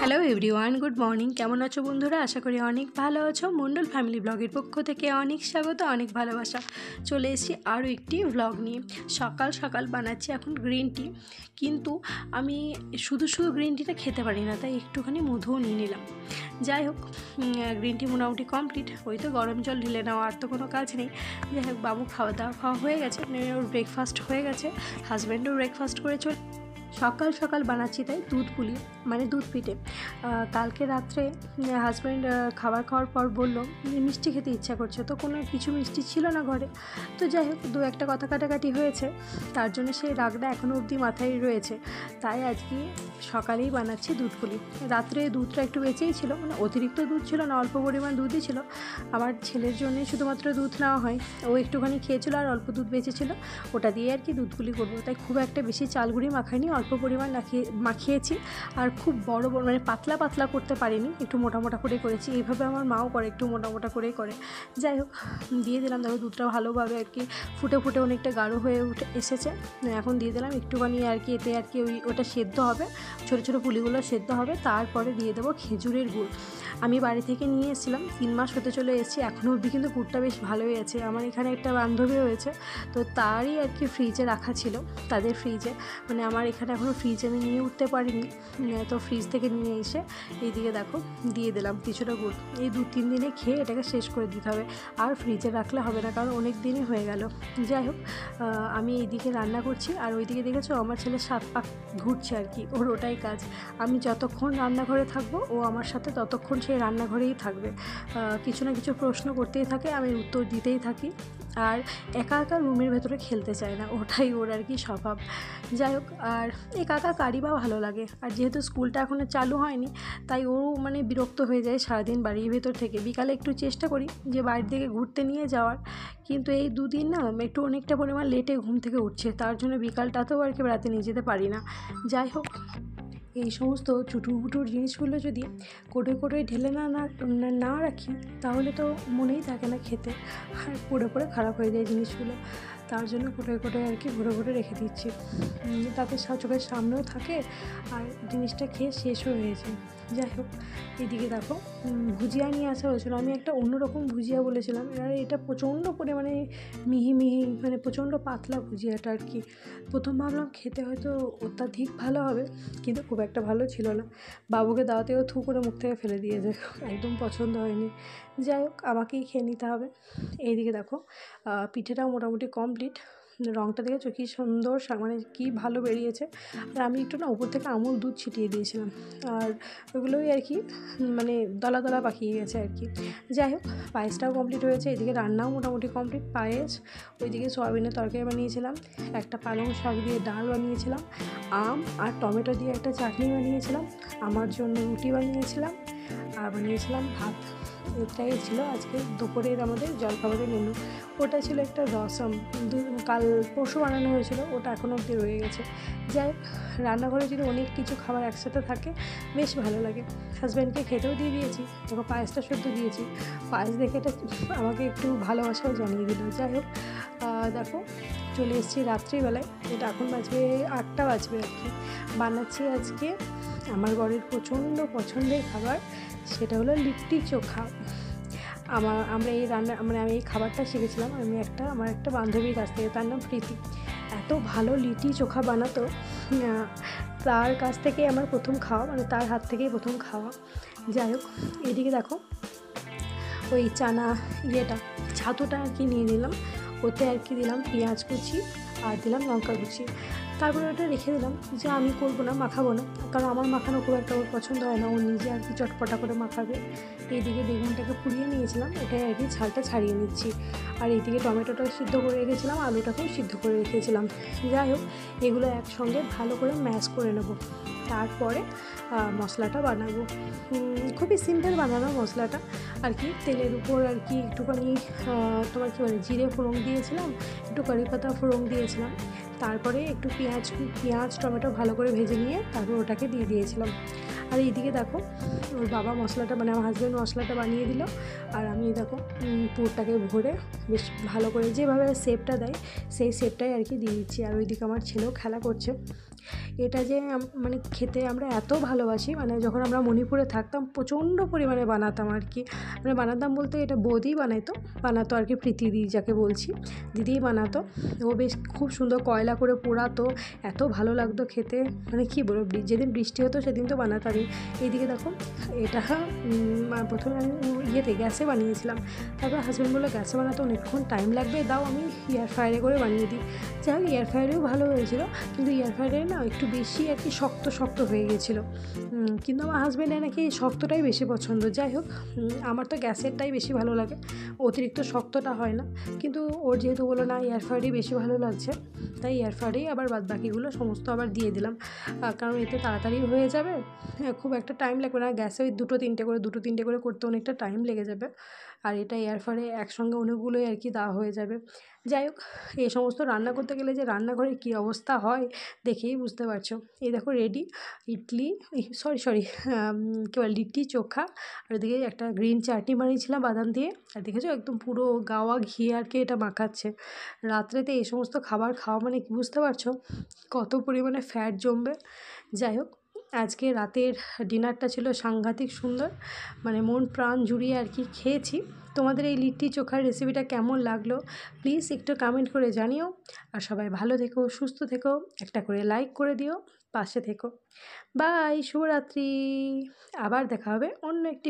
Hello everyone, good morning. কেমন আছো বন্ধুরা? আশা করি অনেক ভালো আছো। মণ্ডল ফ্যামিলি ব্লগের পক্ষ থেকে অনেক স্বাগত, অনেক ভালোবাসা। চলে এসেছি আরও একটি ব্লগ নিয়ে। সকাল সকাল বানাচ্ছি এখন গ্রিন টি, কিন্তু আমি শুধু গ্রিন টিটা খেতে পারি না, তাই একটুখানি মধুও নিয়ে নিলাম। যাই হোক, গ্রিন টি মোটামুটি কমপ্লিট। ওই তো গরম জল ঢেলে নেওয়া, আর তো কোনো কাজ নেই। যাই হোক, বাবু খাওয়া হয়ে গেছে, ওর ব্রেকফাস্ট হয়ে গেছে, হাজব্যান্ডও ব্রেকফাস্ট করে চলে। সকাল সকাল বানাচ্ছি তাই দুধ পুলি, মানে দুধ পিঠে। কালকে রাত্রে হাজব্যান্ড খাবার খাওয়ার পর বললো মিষ্টি খেতে ইচ্ছা করছে, তো কোনো কিছু মিষ্টি ছিল না ঘরে। তো যাই হোক, দু একটা কথা কাটাকাটি হয়েছে, তার জন্য সেই রাগটা এখনও অবধি মাথায় রয়েছে। তাই আজকে সকালেই বানাচ্ছি দুধ পুলি। রাত্রে দুধটা একটু বেঁচেই ছিল, মানে অতিরিক্ত দুধ ছিল না, অল্প পরিমাণ দুধই ছিল। আমার ছেলের জন্যই শুধুমাত্র দুধ নেওয়া হয়, ও একটুখানি খেয়েছিল আর অল্প দুধ বেঁচেছিল, ওটা দিয়ে আর কি দুধ পুলি করবো। তাই খুব একটা বেশি চালগুড়ি মাখাইনি, অল্প পরিমাণ মাখিয়েছি। আর খুব বড় মানে পাতলা পাতলা করতে পারিনি, একটু মোটা মোটা করে করেছি। এইভাবে আমার মাও করে, একটু মোটা মোটা করেই করে। যাই হোক, দিয়ে দিলাম। দেখো দুধটা ভালোভাবে আর কি ফুটে অনেকটা গাঢ় হয়ে এসেছে। এখন দিয়ে দিলাম একটুখানি আর কি, এতে আর কি ওটা সেদ্ধ হবে, ছোটো ছোটো পুলিগুলো সেদ্ধ হবে। তারপরে দিয়ে দেবো খেজুরের গুড়। আমি বাড়ি থেকে নিয়ে এসেছিলাম, 3 মাস হতে চলে এসেছি, এখনও অবধি কিন্তু গুড়টা বেশ ভালোই আছে। আমার এখানে একটা বান্ধবী হয়েছে, তো তারই আর কি ফ্রিজে রাখা ছিল, তাদের ফ্রিজে। মানে আমার এখানে এখনও ফ্রিজে আমি নিয়ে উঠতে পারিনি, তো ফ্রিজ থেকে নিয়ে এসে এইদিকে দেখো দিয়ে দিলাম কিছুটা গুড়। এই 2-3 দিনে খেয়ে এটাকে শেষ করে দিতে হবে, আর ফ্রিজে রাখলে হবে না, কারণ অনেক দিনই হয়ে গেল। যাই হোক, আমি এইদিকে রান্না করছি, আর ওইদিকে দেখেছো আমার ছেলে 7 পাক ঘুরছে আর কি, ওর ওটাই কাজ। আমি যতক্ষণ রান্নাঘরে থাকবো, ও আমার সাথে ততক্ষণ সেই রান্নাঘরেই থাকবে। কিছু না কিছু প্রশ্ন করতেই থাকে, আমি উত্তর দিতেই থাকি। আর একা একা রুমের ভেতরে খেলতে চায় না, ওটাই ওর আর কি স্বভাব। যাই হোক, আর একা কারই বা ভালো লাগে। আর যেহেতু স্কুলটা এখনও চালু হয়নি, তাই ও মানে বিরক্ত হয়ে যায় সারাদিন বাড়ির ভেতর থেকে। বিকালে একটু চেষ্টা করি যে বাইরের দিকে ঘুরতে নিয়ে যাওয়ার, কিন্তু এই 2 দিন না একটু অনেকটা পরিমাণ লেটে ঘুম থেকে উঠছে, তার জন্য বিকালটাতেও আর কি বেড়াতে নিয়ে যেতে পারি না। যাই হোক, এই সমস্ত চুটুর জিনিসগুলো যদি কোটোয় ঢেলে না রাখি, তাহলে তো মনেই থাকে না খেতে, আর পড়ে খারাপ হয়ে যায় জিনিসগুলো। তার জন্য কোটোয় আর কি ভরে রেখে দিচ্ছি, তাতে চোখের সামনেও থাকে, আর জিনিসটা খেয়ে শেষও হয়েছে। যাই হোক, এদিকে দেখো ভুজিয়া নিয়ে আসা হয়েছিল। আমি একটা অন্যরকম ভুজিয়া বলেছিলাম, আর এটা প্রচণ্ড পরিমাণে মিহি মানে প্রচণ্ড পাতলা ভুজিয়াটা আর কি। প্রথম ভাবলাম খেতে হয়তো অত্যাধিক ভালো হবে, কিন্তু খুব একটা ভালো ছিল না। বাবুকে দাওয়াতেও থু করে মুখ থেকে ফেলে দিয়েছে, একদম পছন্দ হয়নি। যাই হোক, আমাকেই খেয়ে নিতে হবে। এইদিকে দেখো পিঠেটাও মোটামুটি কমপ্লিট। রঙটা দেখেছো কী সুন্দর, মানে কী ভালো বেরিয়েছে। আর আমি একটু না উপর থেকে আমুল দুধ ছিটিয়ে দিয়েছিলাম, আর ওগুলোই আর কি মানে দলা পাকিয়ে গেছে আর কি। যাই হোক, পায়েসটাও কমপ্লিট হয়েছে। এদিকে রান্নাও মোটামুটি কমপ্লিট। পায়েস, ওইদিকে সয়াবিনের তরকারি বানিয়েছিলাম, একটা পালং শাক দিয়ে ডাল বানিয়েছিলাম, আম আর টমেটো দিয়ে একটা চাটনি বানিয়েছিলাম, আমার জন্য রুটি বানিয়েছিলাম, আর বানিয়েছিলাম ভাত। এটাই ছিল আজকে দুপুরের আমাদের জলখাবারের মেনু। ওটা ছিল একটা রসম, পরশু বানানো হয়েছিল, ওটা এখনও অবধি রয়ে গেছে। যাই হোক, রান্নাঘরে যদি অনেক কিছু খাবার একসাথে থাকে বেশ ভালো লাগে। হাজব্যান্ডকে খেতেও দিয়ে দিয়েছি, তোকে পায়েসটা সদ্য দিয়েছি। পায়েস দেখে এটা আমাকে একটু ভালোবাসাও জানিয়ে দিল। যাই হোক, দেখো চলে এসেছি রাত্রিবেলায়, এটা এখন বাজবে 8টা বাজবে আর কি। বানাচ্ছি আজকে আমার বরের প্রচণ্ড পছন্দের খাবার, সেটা হলো লিট্টি চোখা। আমরা এই মানে আমি এই খাবারটা শিখেছিলাম আমার একটা বান্ধবীর কাছ থেকে, তার নাম প্রীতি। এত ভালো লিট্টি চোখা বানাতো, তার কাছ থেকে আমার প্রথম খাওয়া, মানে তার হাত থেকেই প্রথম খাওয়া। যাই হোক, এদিকে দেখো ওই ছাতুটা আর কি নিয়ে নিলাম, ওতে আর কি দিলাম পেঁয়াজ কুচি আর দিলাম লঙ্কা কুচি। তারপরে ওটা রেখে দিলাম, যে আমি করবো না, মাখাবো না, কারণ আমার মাখানো খুব একটা ওর পছন্দ হয় না, ও নিজে আর কি চটপটা করে মাখাবে। এইদিকে বেগুনটাকে পুড়িয়ে নিয়েছিলাম, ওটাই আর কি ছালটা ছাড়িয়ে নিচ্ছি। আর এইদিকে টমেটোটাও সিদ্ধ করে রেখেছিলাম, আলুটাকেও সিদ্ধ করে রেখেছিলাম। যাই হোক, এগুলো একসঙ্গে ভালো করে ম্যাশ করে নেব, তারপরে মশলাটা বানাবো। খুবই সিম্পল বানানো মশলাটা আর কি। তেলের উপর আর কি একটুখানি তোমার কী বলে জিরে ফোড়ন দিয়েছিলাম, একটু কারি পাতা ফোড়ন দিয়েছিলাম, তারপরে একটু পেঁয়াজ টমেটো ভালো করে ভেজে নিয়ে তারপর ওটাকে দিয়ে দিয়েছিলাম। আর এইদিকে দেখো ওর বাবা মশলাটা মানে আমার হাজব্যান্ড মশলাটা বানিয়ে দিল, আর আমি দেখো পুরটাকে ভরে বেশ ভালো করে যেভাবে শেপটা দেয় সেই শেপটাই আর কি দিয়ে দিচ্ছি। আর ওইদিকে আমার ছেলেও খেলা করছে। এটা যে মানে খেতে আমরা এত ভালোবাসি, মানে যখন আমরা মণিপুরে থাকতাম প্রচণ্ড পরিমাণে বানাতাম আর কি, মানে বানাতাম বলতে এটা বৌদি বানাতো আর কি, প্রীতিদি যাকে বলছি, দিদিই বানাতো। ও বেশ খুব সুন্দর কয়লা করে পোড়াতো, এত ভালো লাগতো খেতে, মানে কী বলবো, যেদিন বৃষ্টি হতো সেদিন তো বানাতামই। এইদিকে দেখো এটা প্রথমে আমি গ্যাসে বানিয়েছিলাম, তারপর হাজব্যান্ড বললো গ্যাসে বানাতে অনেকক্ষণ টাইম লাগবে, দাও আমি এয়ার ফ্রায়ারে করে বানিয়ে দিই। যাই হোক এয়ার ফ্রায়ারেও ভালো হয়েছিল, কিন্তু এয়ার ফ্রায়ারে না একটু বেশি আর কি শক্ত শক্ত হয়ে গেছিলো, কিন্তু আমার হাজব্যান্ডের নাকি শক্তটাই বেশি পছন্দ। যাই হোক আমার তো গ্যাসেরটাই বেশি ভালো লাগে, অতিরিক্ত শক্তটা হয় না, কিন্তু ওর যেহেতু বলো না এয়ার ফ্রায়ারই বেশি ভালো লাগছে, তাই এয়ার ফ্রায়ারেই আবার বাদবাকিগুলো সমস্ত আবার দিয়ে দিলাম, কারণ এতে তাড়াতাড়ি হয়ে যাবে, খুব একটা টাইম লাগবে না। গ্যাসে ওই দুটো তিনটে করে করতে অনেকটা টাইম লেগে যাবে, আর এটা এয়ার ফ্রায়ারে একসঙ্গে অনেকগুলোই আর কি দেওয়া হয়ে যাবে। যাই হোক এই সমস্ত রান্না করতে গেলে যে রান্নাঘরে কী অবস্থা হয় দেখেই বুঝতে পারছো। এই দেখো রেডি ইডলি, সরি কী বলে, লিট্টি চোখা, আর ওদিকে একটা গ্রিন চাটনি বানিয়েছিলাম বাদাম দিয়ে, আর দেখেছো একদম পুরো গাওয়া ঘি আর কি এটা মাখাচ্ছে। রাত্রেতে এই সমস্ত খাবার খাওয়া মানে কি বুঝতে পারছো কত পরিমাণে ফ্যাট জমবে। যাই হোক আজকে রাতের ডিনারটা ছিল সাংঘাতিক সুন্দর, মানে মন প্রাণ জুড়িয়ে আর কি খেয়েছি। তোমাদের এই লিট্টি চোখার রেসিপিটা কেমন লাগলো প্লিজ একটু কমেন্ট করে জানিও, আর সবাই ভালো থেকো, সুস্থ থেকো, একটা করে লাইক করে দিও, পাশে থেকো। বাই, শুভরাত্রি। আবার দেখা হবে অন্য একটি